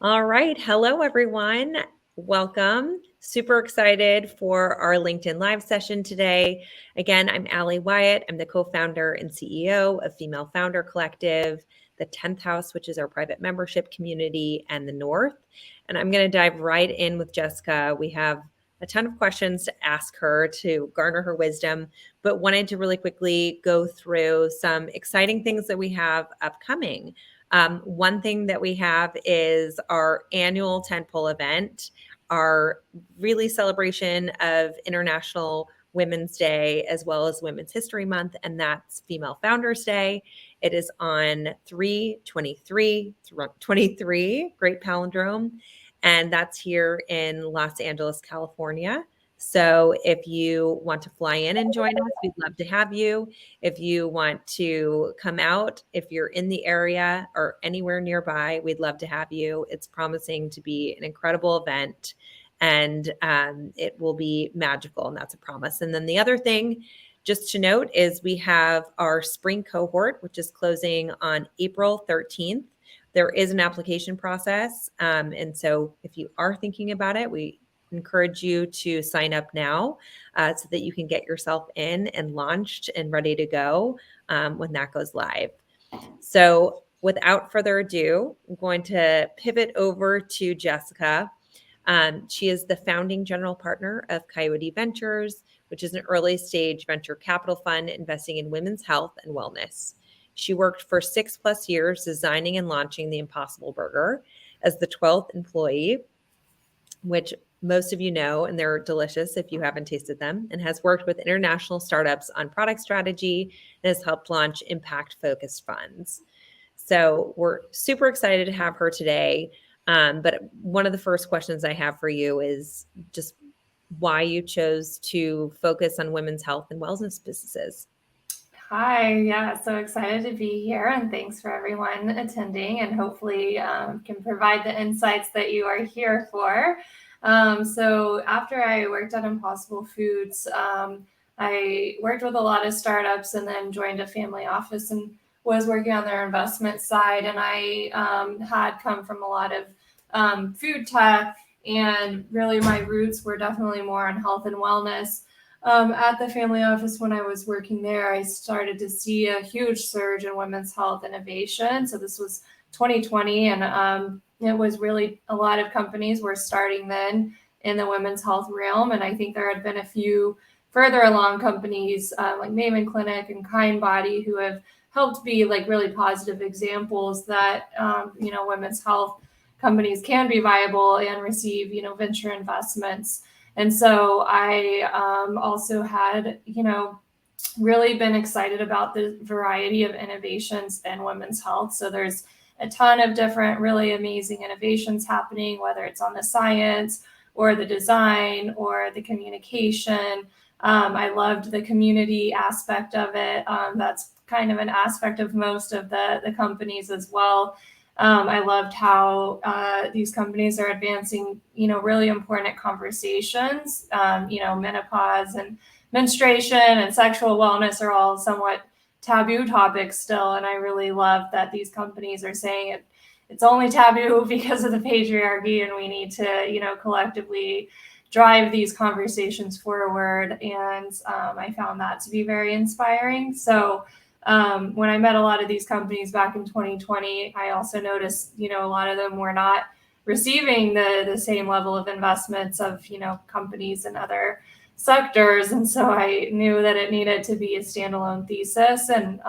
All right. Hello, everyone. Welcome. Super excited for our LinkedIn Live session today. Again, I'm Allie Wyatt. I'm the co-founder and CEO of Female Founder Collective, the 10th House, which is our private membership community, and the North. And I'm going to dive right in with Jessica. We have a ton of questions to ask her to garner her wisdom, but wanted to really quickly go through some exciting things that we have upcoming. One thing that we have is our annual tentpole event, our really celebration of International Women's Day as well as Women's History Month, and that's Female Founders Day. It is on 3/23/23, great palindrome, and that's here in Los Angeles, California. So if you want to fly in and join us, we'd love to have you. If you want to come out, if you're in the area or anywhere nearby, we'd love to have you. It's promising to be an incredible event, and it will be magical, and that's a promise. And then the other thing, just to note, is we have our spring cohort, which is closing on April 13th. There is an application process. And so if you are thinking about it, we encourage you to sign up now so that you can get yourself in and launched and ready to go when that goes live. So without further ado, I'm going to pivot over to Jessica. She is the founding general partner of Coyote Ventures, which is an early stage venture capital fund investing in women's health and wellness. She worked for 6+ years designing and launching the Impossible Burger as the 12th employee, which most of you know, and they're delicious if you haven't tasted them, and has worked with international startups on product strategy and has helped launch impact-focused funds. So we're super excited to have her today. But one of the first questions I have for you is just why you chose to focus on women's health and wellness businesses. Hi, yeah, so excited to be here, and thanks for everyone attending, and hopefully can provide the insights that you are here for. So after I worked at Impossible Foods, I worked with a lot of startups and then joined a family office and was working on their investment side. And I had come from a lot of food tech, and really my roots were definitely more on health and wellness. At the family office, when I was working there, I started to see a huge surge in women's health innovation. So this was 2020, and it was really a lot of companies were starting then in the women's health realm. And I think there had been a few further along companies like Maven Clinic and Kind Body who have helped be like really positive examples that, women's health companies can be viable and receive, venture investments. And so I also had, really been excited about the variety of innovations in women's health. So there's a ton of different really amazing innovations happening, whether it's on the science or the design or the communication. I loved the community aspect of it. That's kind of an aspect of most of the companies as well. I loved how these companies are advancing, really important conversations. Menopause and menstruation and sexual wellness are all somewhat taboo topics still. And I really love that these companies are saying it's only taboo because of the patriarchy, and we need to, collectively drive these conversations forward. And I found that to be very inspiring. So when I met a lot of these companies back in 2020, I also noticed, a lot of them were not receiving the same level of investments of, companies in other sectors. And so I knew that it needed to be a standalone thesis. And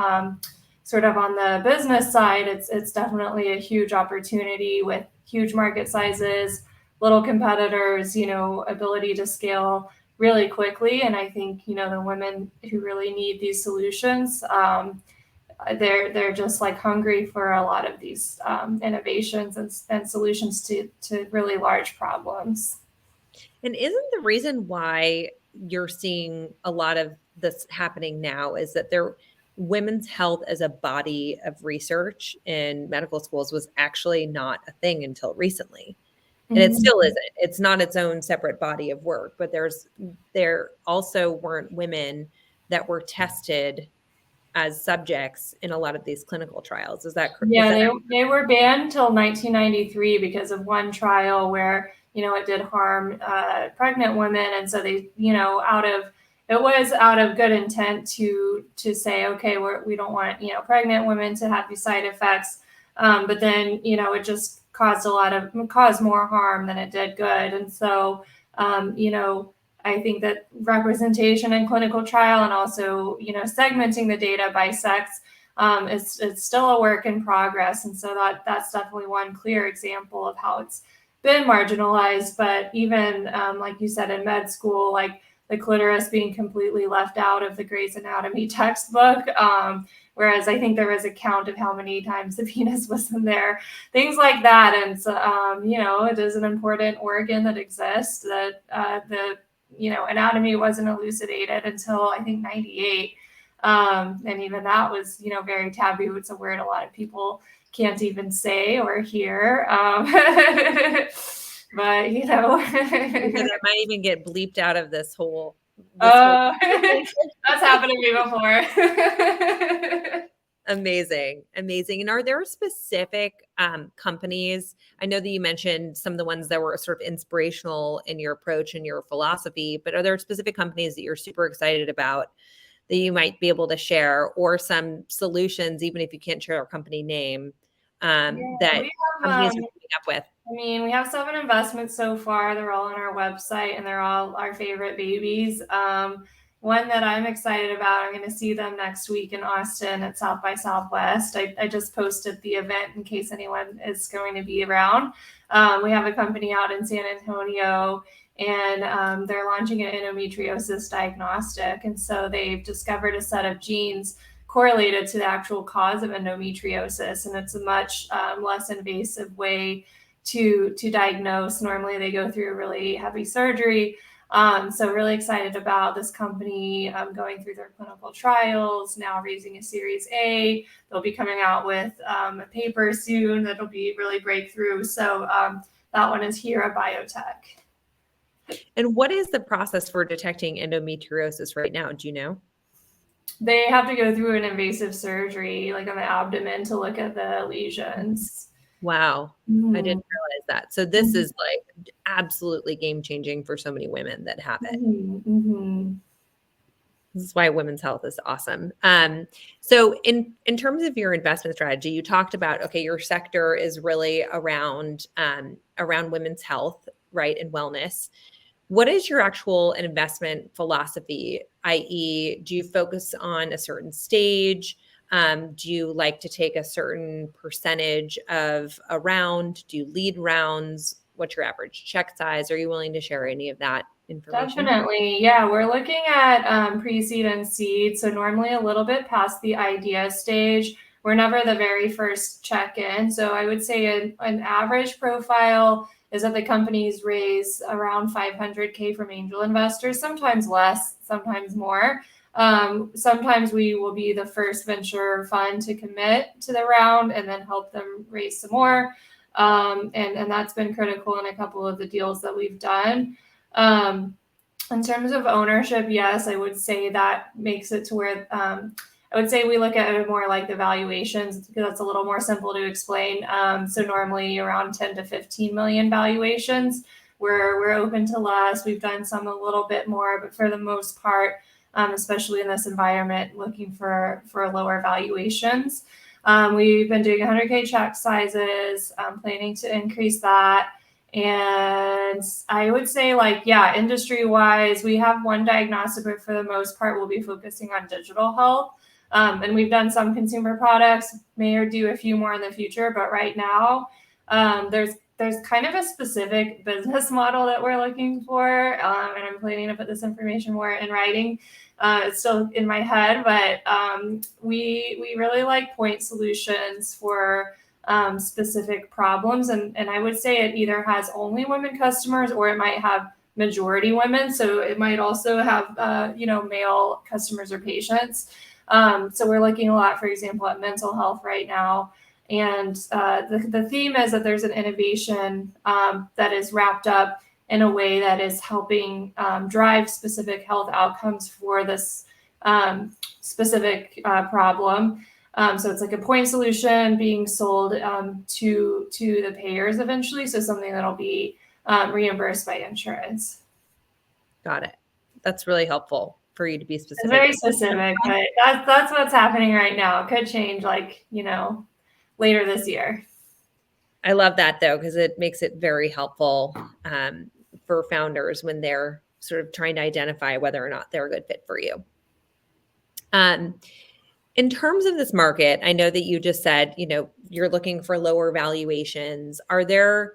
sort of on the business side, it's definitely a huge opportunity with huge market sizes, little competitors, ability to scale really quickly. And I think, the women who really need these solutions, they're just like hungry for a lot of these innovations and solutions to really large problems. And isn't the reason why you're seeing a lot of this happening now is that women's health as a body of research in medical schools was actually not a thing until recently. And it still isn't. It's not its own separate body of work, but there also weren't women that were tested as subjects in a lot of these clinical trials. Is that correct? Yeah, they were banned until 1993 because of one trial where, it did harm pregnant women. And so they, it was out of good intent to say, okay, we don't want, pregnant women to have these side effects. But then, it just caused more harm than it did good. And so, I think that representation in clinical trial and also, segmenting the data by sex, it's still a work in progress. And so that's definitely one clear example of how it's been marginalized. But even like you said, in med school, like the clitoris being completely left out of the Grey's Anatomy textbook. Whereas I think there was a count of how many times the penis was in there, things like that. And so, it is an important organ that exists, that the anatomy wasn't elucidated until I think 98. And even that was, very taboo. It's a word a lot of people can't even say or hear. But, that might even get bleeped out of this whole. That's happened to me before. Amazing. And are there specific companies? I know that you mentioned some of the ones that were sort of inspirational in your approach and your philosophy, but are there specific companies that you're super excited about that you might be able to share, or some solutions, even if you can't share our company name, that companies are coming up with? We have 7 investments so far. They're all on our website and they're all our favorite babies. One that I'm excited about, I'm going to see them next week in Austin at South by Southwest. I just posted the event in case anyone is going to be around. We have a company out in San Antonio, and they're launching an endometriosis diagnostic. And so they've discovered a set of genes correlated to the actual cause of endometriosis. And it's a much less invasive way to diagnose. Normally they go through a really heavy surgery. So really excited about this company going through their clinical trials, now raising a Series A. They'll be coming out with a paper soon that'll be really breakthrough. So that one is Hera Biotech. And what is the process for detecting endometriosis right now? Do you know? They have to go through an invasive surgery, like on the abdomen, to look at the lesions. Wow. I didn't realize that. So this is like absolutely game changing for so many women that have it. This is why women's health is awesome. So in terms of your investment strategy, you talked about, okay, your sector is really around women's health, right, and wellness. What is your actual investment philosophy? i.e., do you focus on a certain stage? Do you like to take a certain percentage of a round? Do you lead rounds? What's your average check size? Are you willing to share any of that information? Definitely. Yeah, we're looking at pre-seed and seed. So normally a little bit past the idea stage. We're never the very first check-in. So I would say an average profile is that the companies raise around 500K from angel investors, sometimes less, sometimes more. Sometimes we will be the first venture fund to commit to the round and then help them raise some more. And that's been critical in a couple of the deals that we've done. In terms of ownership, yes, I would say that makes it to where I would say we look at it more like the valuations, because that's a little more simple to explain. So normally around 10 to 15 million valuations. We're open to less. We've done some a little bit more, but for the most part, especially in this environment, looking for lower valuations. We've been doing 100K check sizes, planning to increase that. And I would say, industry wise, we have one diagnostic, but for the most part, we'll be focusing on digital health. And we've done some consumer products, may or do a few more in the future. But right now, there's kind of a specific business model that we're looking for. And I'm planning to put this information more in writing. It's still in my head, but we really like point solutions for specific problems. And I would say it either has only women customers or it might have majority women. So it might also have, male customers or patients. So we're looking a lot, for example, at mental health right now. And the theme is that there's an innovation that is wrapped up in a way that is helping drive specific health outcomes for this specific problem. So it's like a point solution being sold to the payers eventually. So something that'll be reimbursed by insurance. Got it. That's really helpful for you to be It's specific. very specific, but that's what's happening right now. It could change, like, later this year. I love that though, because it makes it very helpful for founders when they're sort of trying to identify whether or not they're a good fit for you. In terms of this market, I know that you just said, you're looking for lower valuations. Are there,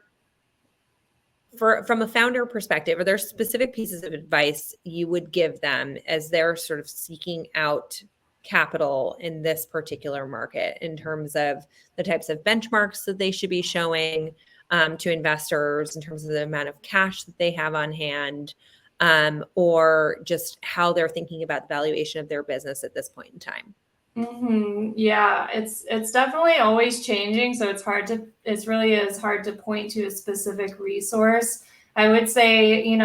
from a founder perspective, are there specific pieces of advice you would give them as they're sort of seeking out capital in this particular market in terms of the types of benchmarks that they should be showing to investors, in terms of the amount of cash that they have on hand, or just how they're thinking about the valuation of their business at this point in time? Yeah, it's definitely always changing. So it's really is hard to point to a specific resource. I would say,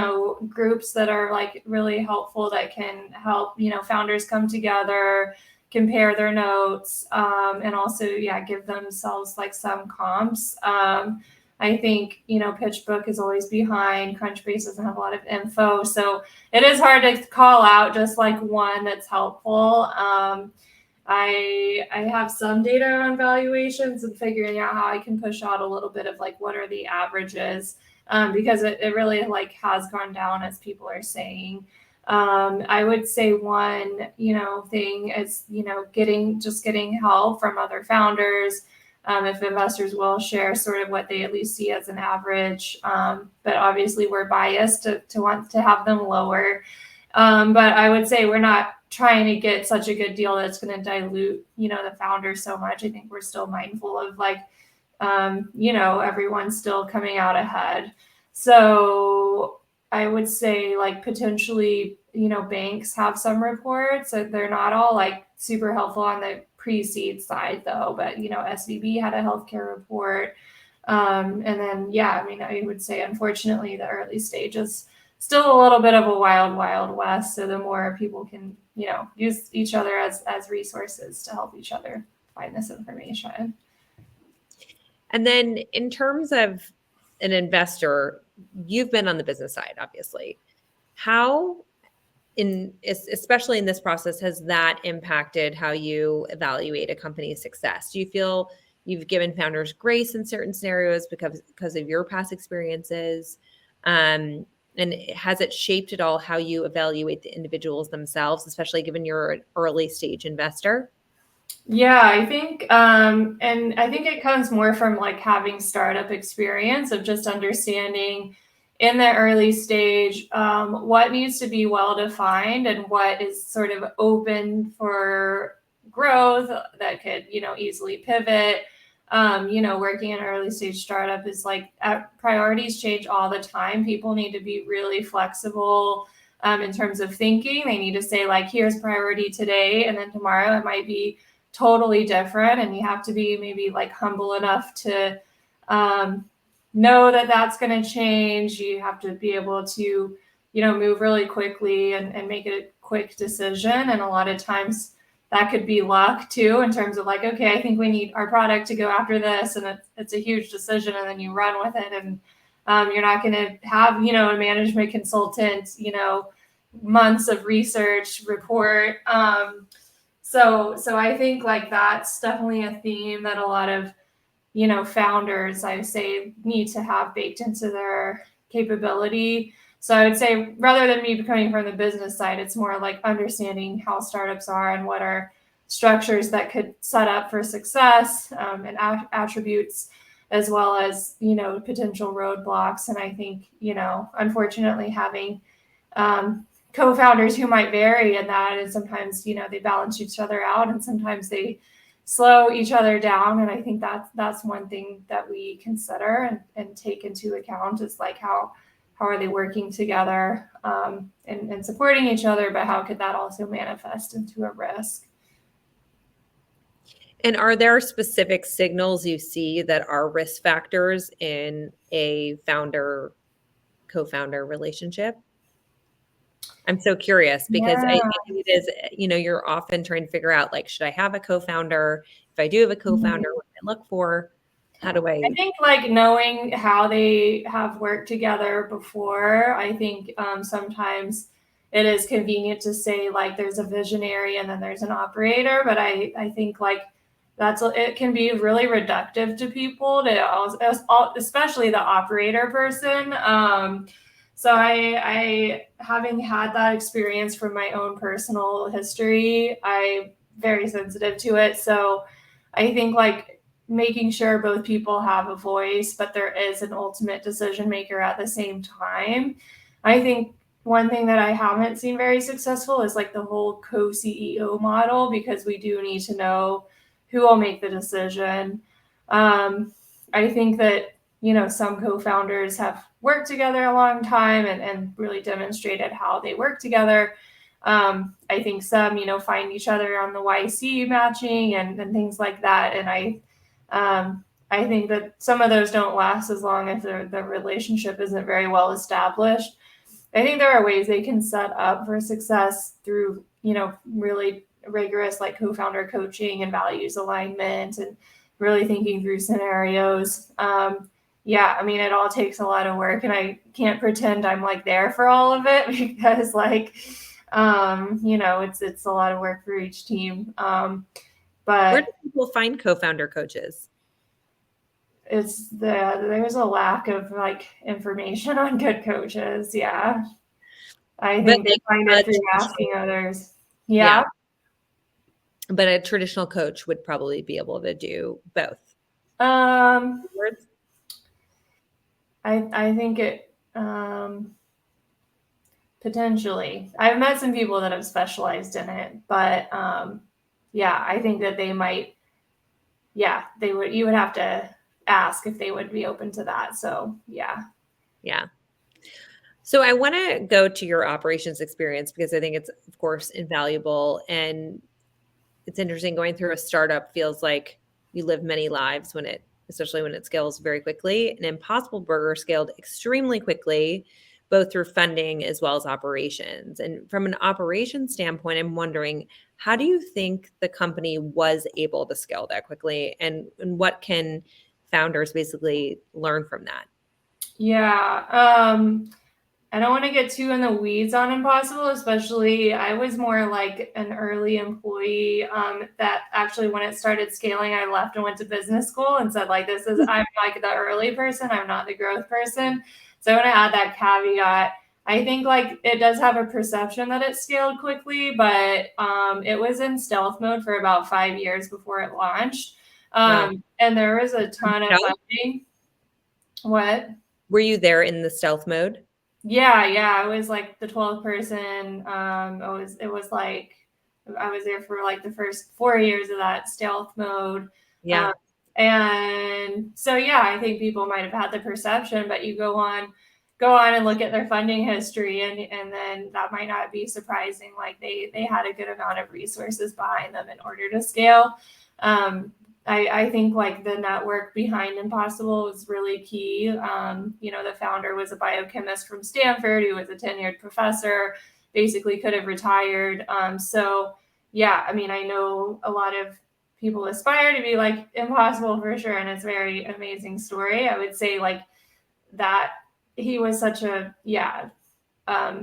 groups that are like really helpful that can help, founders come together, compare their notes, and also, give themselves like some comps. I think, PitchBook is always behind. Crunchbase doesn't have a lot of info. So it is hard to call out just like one that's helpful. I have some data on valuations and figuring out how I can push out a little bit of like what are the averages, because it really like has gone down as people are saying. I would say one thing is getting help from other founders. If investors will share sort of what they at least see as an average, but obviously we're biased to want to have them lower. But I would say we're not trying to get such a good deal that's going to dilute, the founders so much. I think we're still mindful of like, everyone's still coming out ahead. So I would say like potentially, banks have some reports. So they're not all like super helpful on the pre-seed side though, but, SVB had a healthcare report. And then, I would say, unfortunately, the early stage is still a little bit of a wild, wild west. So the more people can, use each other as resources to help each other find this information. And then in terms of an investor, you've been on the business side, obviously. How, especially in this process, has that impacted how you evaluate a company's success? Do you feel you've given founders grace in certain scenarios because of your past experiences? And has it shaped at all how you evaluate the individuals themselves, especially given you're an early stage investor? Yeah, I think, and I think it comes more from like having startup experience of just understanding in the early stage what needs to be well defined and what is sort of open for growth that could, easily pivot. Working in an early stage startup is like priorities change all the time. People need to be really flexible in terms of thinking. They need to say like, here's priority today, and then tomorrow it might be totally different, and you have to be maybe like humble enough to know that that's going to change. You have to be able to move really quickly and make it a quick decision, and a lot of times that could be luck too, in terms of like, okay, I think we need our product to go after this, and it's a huge decision, and then you run with it, and you're not going to have a management consultant months of research report. So I think like that's definitely a theme that a lot of, founders, I say, need to have baked into their capability. So I would say rather than me coming from the business side, it's more like understanding how startups are and what are structures that could set up for success, and attributes, as well as, potential roadblocks. And I think, unfortunately having, co-founders who might vary in that, and sometimes they balance each other out, and sometimes they slow each other down. And I think that's one thing that we consider and take into account is like how are they working together, and supporting each other, but how could that also manifest into a risk? And are there specific signals you see that are risk factors in a co-founder relationship? I'm so curious because Yeah. it is, you're often trying to figure out like, should I have a co-founder? If I do have a co-founder, what do I look for? How do I I? think like knowing how they have worked together before, I think sometimes it is convenient to say like there's a visionary and then there's an operator, but I think like it can be really reductive to people to also, especially the operator person. So I having had that experience from my own personal history, I'm very sensitive to it. So I think like making sure both people have a voice, but there is an ultimate decision maker at the same time. I think one thing that I haven't seen very successful is like the whole co CEO model, because we do need to know who will make the decision. I think that, some co founders have worked together a long time and really demonstrated how they work together. I think some, find each other on the YC matching and things like that. And I think that some of those don't last as long if the relationship isn't very well established. I think there are ways they can set up for success through, really rigorous like co-founder coaching and values alignment and really thinking through scenarios. Yeah, I mean, it all takes a lot of work, and I can't pretend I'm like there for all of it because like, it's a lot of work for each team. Where But do people find co-founder coaches? there's a lack of like information on good coaches. Yeah. I But think they like find a it through asking traditional, others. yeah, Yeah. but a traditional coach would probably be able to do both. Um, Words? I think it potentially. I've met some people that have specialized in it, but yeah, I think that they might. Yeah, they would. You would have to ask if they would be open to that. So yeah. Yeah. So I want to go to your operations experience because I think it's, of course, invaluable. And it's interesting going through a startup feels like you live many lives especially when it scales very quickly. And Impossible Burger scaled extremely quickly, both through funding as well as operations. And from an operations standpoint, I'm wondering, how do you think the company was able to scale that quickly? And what can founders basically learn from that? Yeah. I don't want to get too in the weeds on Impossible, especially I was more like an early employee that actually when it started scaling, I left and went to business school and said like, I'm like the early person. I'm not the growth person. So I want to add that caveat. I think like it does have a perception that it scaled quickly, but it was in stealth mode for about 5 years before it launched. Wow. And there was a ton of Stealth? funding. What? Were you there in the stealth mode? Yeah, I was like the 12th person. It was like I was there for like the first 4 years of that stealth mode. Yeah. Um, and so yeah, I think people might have had the perception, but you go on and look at their funding history and then that might not be surprising. Like they had a good amount of resources behind them in order to scale. I think like the network behind Impossible was really key. The founder was a biochemist from Stanford who was a tenured professor, basically could have retired. So yeah, I mean, I know a lot of people aspire to be like Impossible for sure, and it's a very amazing story. I would say like that he was such a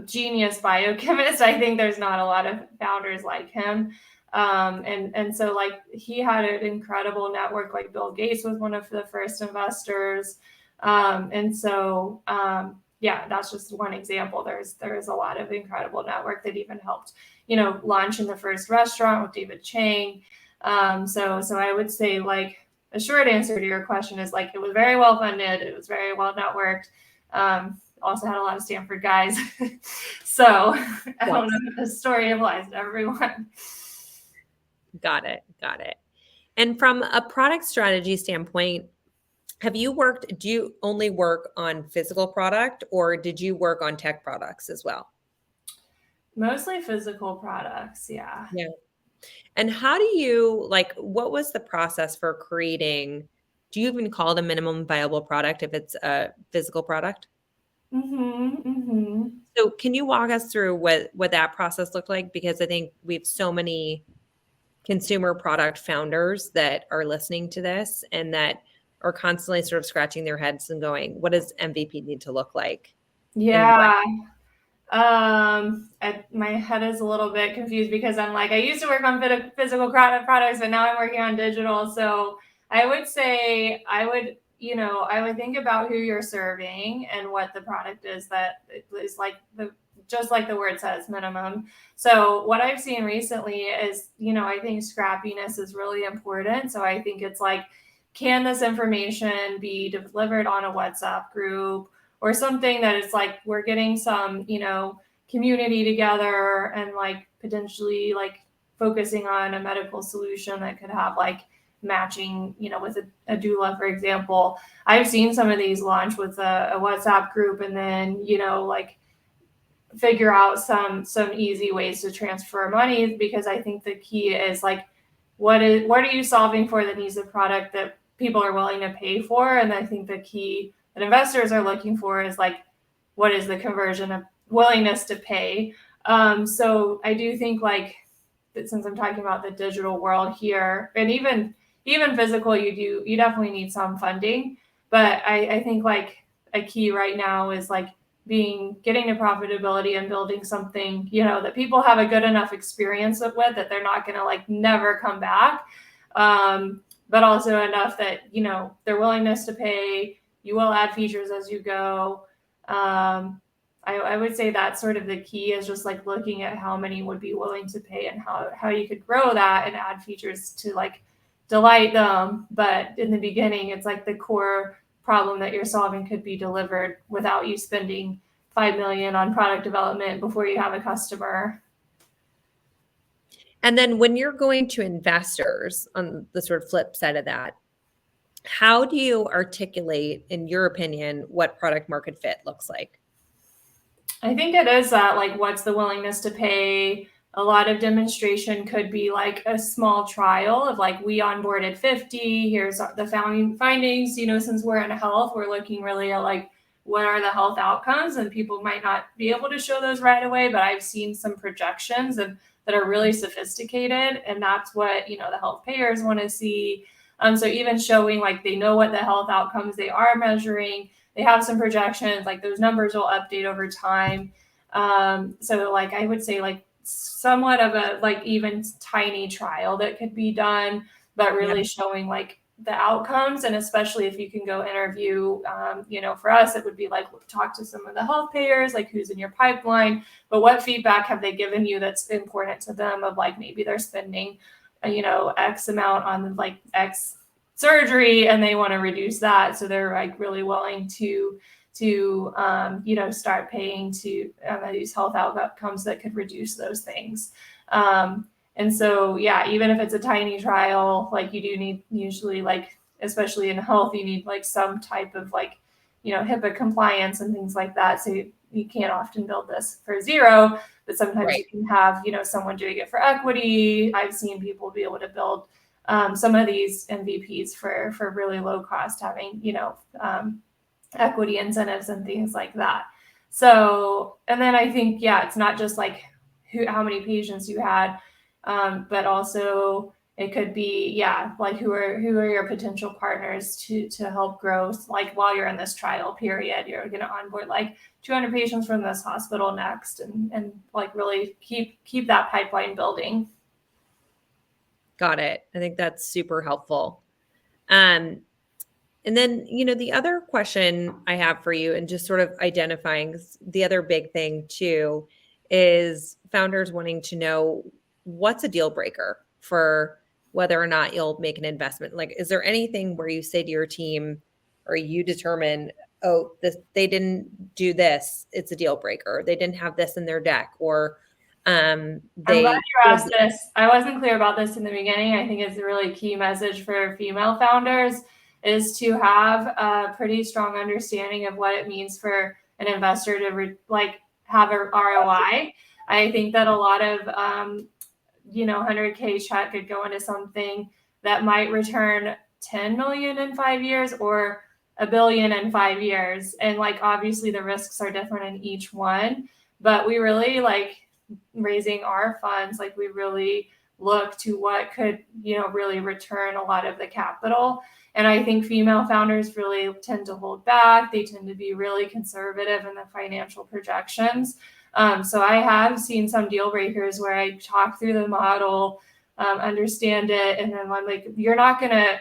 genius biochemist. I think there's not a lot of founders like him. And so like he had an incredible network. Like Bill Gates was one of the first investors. Yeah, that's just one example. There's a lot of incredible network that even helped, launch in the first restaurant with David Chang. So I would say like a short answer to your question is like it was very well funded, it was very well networked. Also had a lot of Stanford guys. So I don't know Yes. if the story applies to everyone. Got it. Got it. And from a product strategy standpoint, do you only work on physical product or did you work on tech products as well? Mostly physical products, yeah. Yeah. And what was the process for creating, do you even call it a minimum viable product if it's a physical product? Mm-hmm, mm-hmm. So can you walk us through what that process looked like? Because I think we have so many consumer product founders that are listening to this and that are constantly sort of scratching their heads and going, what does MVP need to look like? And what? Yeah. My head is a little bit confused because I'm like, I used to work on physical products, but now I'm working on digital. So I would say I would think about who you're serving and what the product is that is like just like the word says, minimum. So what I've seen recently is, I think scrappiness is really important. So I think it's like, can this information be delivered on a WhatsApp group? Or something that it's like we're getting some, community together and like potentially like focusing on a medical solution that could have like matching, with a doula, for example. I've seen some of these launch with a WhatsApp group and then, like figure out some easy ways to transfer money, because I think the key is like what are you solving for that needs a product that people are willing to pay for. And I think the key that investors are looking for is like what is the conversion of willingness to pay. So I do think like that, since I'm talking about the digital world here, and even physical, you definitely need some funding. But I think like a key right now is like getting to profitability and building something, that people have a good enough experience with that they're not going to like never come back. But also enough that, their willingness to pay, you will add features as you go. I would say that's sort of the key, is just like looking at how many would be willing to pay and how you could grow that and add features to like delight them. But in the beginning, it's like the core problem that you're solving could be delivered without you spending 5 million on product development before you have a customer. And then when you're going to investors on the sort of flip side of that, how do you articulate, in your opinion, what product market fit looks like? I think it is that, like, what's the willingness to pay? A lot of demonstration could be like a small trial of like, we onboarded 50, here's the findings. Since we're in health, we're looking really at like, what are the health outcomes? And people might not be able to show those right away, but I've seen some projections that are really sophisticated. And that's what, the health payers want to see. So even showing like they know what the health outcomes they are measuring, they have some projections, like those numbers will update over time. So like I would say like somewhat of a like even tiny trial that could be done, but really Yeah. showing like the outcomes. And especially if you can go interview, for us, it would be like talk to some of the health payers, like who's in your pipeline, but what feedback have they given you that's important to them, of like maybe they're spending, X amount on like X surgery and they want to reduce that. So they're like really willing to start paying to these health outcomes that could reduce those things. And so, yeah, even if it's a tiny trial, like you do need usually like, especially in health, you need like some type of like, HIPAA compliance and things like that. So you can't often build this for zero, but sometimes you Right. can have, someone doing it for equity. I've seen people be able to build some of these MVPs for really low cost, having, equity incentives and things like that. So, and then I think, yeah, it's not just like how many patients you had, but also it could be, yeah, like who are your potential partners to help grow. Like while you're in this trial period, you're going to onboard like 200 patients from this hospital next, and like really keep that pipeline building. Got it. I think that's super helpful. Um, and then, the other question I have for you, and just sort of identifying the other big thing too, is founders wanting to know what's a deal breaker for whether or not you'll make an investment. Like, is there anything where you say to your team or you determine, oh, they didn't do this, it's a deal breaker. They didn't have this in their deck, or I'm glad they you asked this. I wasn't clear about this in the beginning. I think it's a really key message for female founders, is to have a pretty strong understanding of what it means for an investor to have a ROI. I think that a lot of 100K check could go into something that might return 10 million in 5 years, or $1 billion in 5 years. And like, obviously the risks are different in each one, but we really like raising our funds. Like we really look to what could, really return a lot of the capital. And I think female founders really tend to hold back. They tend to be really conservative in the financial projections. So I have seen some deal breakers where I talk through the model, understand it, and then I'm like, you're not going to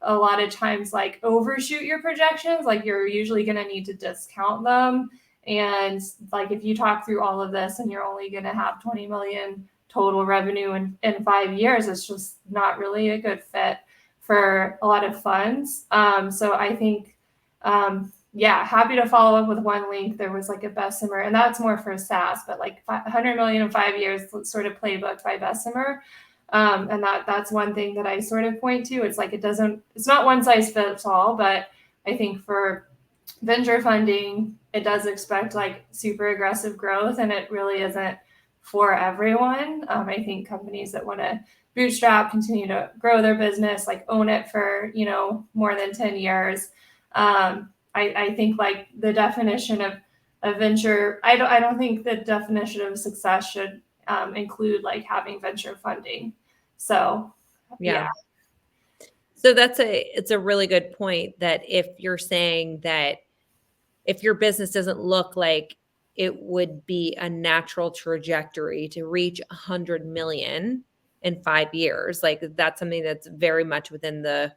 a lot of times like overshoot your projections. Like you're usually going to need to discount them. And like if you talk through all of this and you're only going to have 20 million total revenue in 5 years, it's just not really a good fit for a lot of funds. So I think, happy to follow up with one link. There was like a Bessemer, and that's more for SaaS, but like 100 million in 5 years sort of playbook by Bessemer. And that's one thing that I sort of point to. It's like, it's not one size fits all, but I think for venture funding, it does expect like super aggressive growth, and it really isn't for everyone. I think companies that want to bootstrap, continue to grow their business, like own it for, more than 10 years. I think like the definition of a venture, I don't think the definition of success should include like having venture funding. So, yeah. So it's a really good point that if you're saying that if your business doesn't look like it would be a natural trajectory to reach 100 million in 5 years, like that's something that's very much within the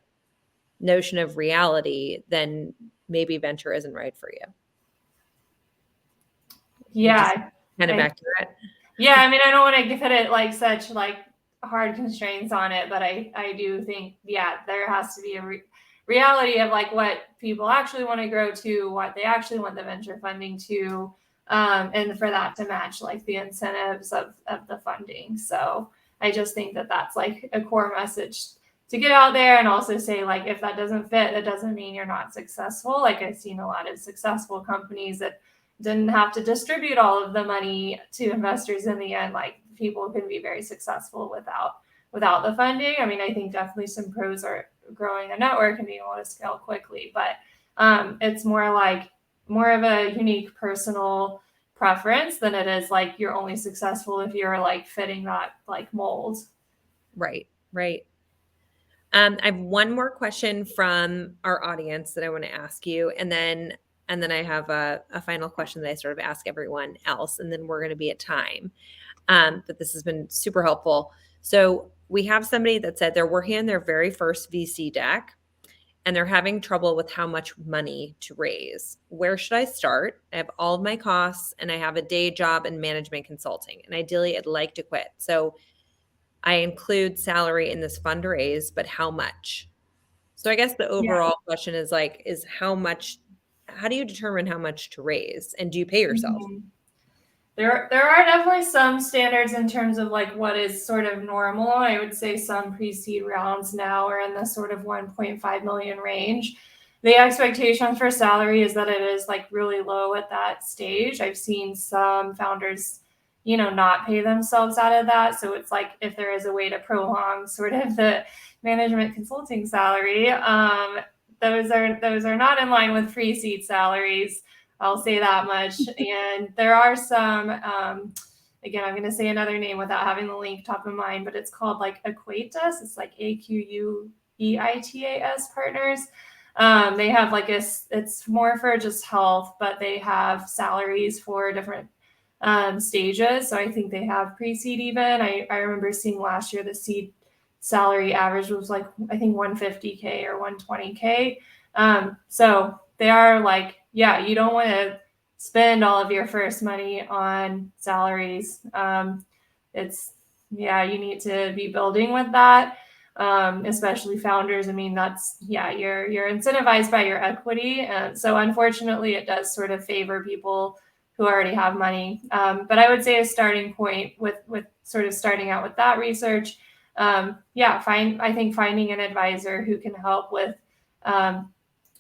notion of reality, then maybe venture isn't right for you. Yeah. Kind of accurate. Yeah. I mean, I don't want to give it like such like hard constraints on it, but I do think, there has to be a reality of like what people actually want to grow to, what they actually want the venture funding to, and for that to match like the incentives of the funding. So I just think that that's like a core message to get out there, and also say like, if that doesn't fit, that doesn't mean you're not successful. Like I've seen a lot of successful companies that didn't have to distribute all of the money to investors in the end. Like people can be very successful without the funding. I mean, I think definitely some pros are growing a network and being able to scale quickly, but it's more of a unique personal preference than it is like you're only successful if you're like fitting that like mold. Right. I have one more question from our audience that I want to ask you, and then I have a final question that I sort of ask everyone else, and then we're going to be at time. But this has been super helpful. So we have somebody that said they're working on their very first VC deck, and they're having trouble with how much money to raise. Where should I start? I have all of my costs, and I have a day job in management consulting, and ideally I'd like to quit. So I include salary in this fundraise, but how much? So I guess the overall question is like, how do you determine how much to raise, and do you pay yourself? Mm-hmm. There are definitely some standards in terms of like what is sort of normal. I would say some pre-seed rounds now are in the sort of 1.5 million range. The expectation for salary is that it is like really low at that stage. I've seen some founders, not pay themselves out of that. So it's like, if there is a way to prolong sort of the management consulting salary, those are not in line with pre-seed salaries. I'll say that much. And there are some, again, I'm going to say another name without having the link top of mind, but it's called like Equatus. It's like AQUEITAS Partners. They have like it's more for just health, but they have salaries for different stages. So I think they have pre-seed even. I remember seeing last year the seed salary average was like, I think 150K or 120K. So they are like, you don't want to spend all of your first money on salaries. You need to be building with that, especially founders. I mean, that's, you're incentivized by your equity. So unfortunately, it does sort of favor people who already have money. But I would say a starting point with sort of starting out with that research, I think finding an advisor who can help with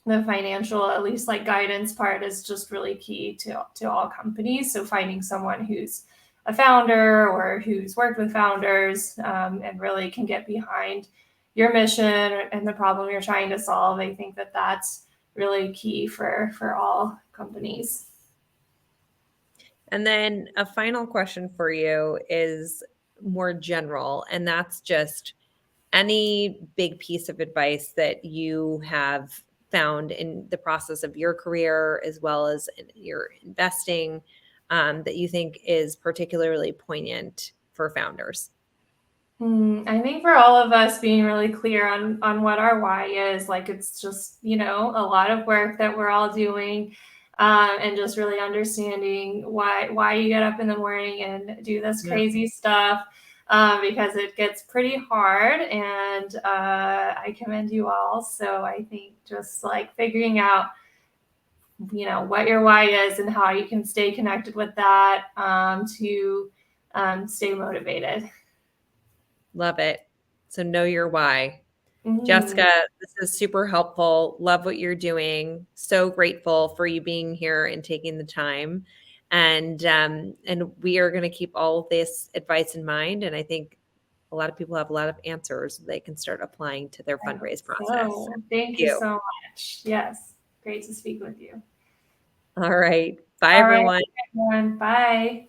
the financial, at least like guidance part, is just really key to all companies. So finding someone who's a founder or who's worked with founders and really can get behind your mission and the problem you're trying to solve. I think that's really key for all companies. And then a final question for you is more general, and that's just any big piece of advice that you have found in the process of your career as well as in your investing, that you think is particularly poignant for founders? I think for all of us being really clear on what our why is, like it's just, you know, a lot of work that we're all doing, and just really understanding why you get up in the morning and do this Yeah. crazy stuff, because it gets pretty hard, and I commend you all. So I think just like figuring out, you know, what your why is and how you can stay connected with that, to stay motivated. Love it. So know your why. Mhm. Jessica, this is super helpful. Love what you're doing. So grateful for you being here and taking the time. And we are going to keep all of this advice in mind. And I think a lot of people have a lot of answers they can start applying to their I hope fundraise process. so. Thank Thank you you. so much. Yes, great to speak with you. All right. Bye, All right, everyone. everyone. Bye.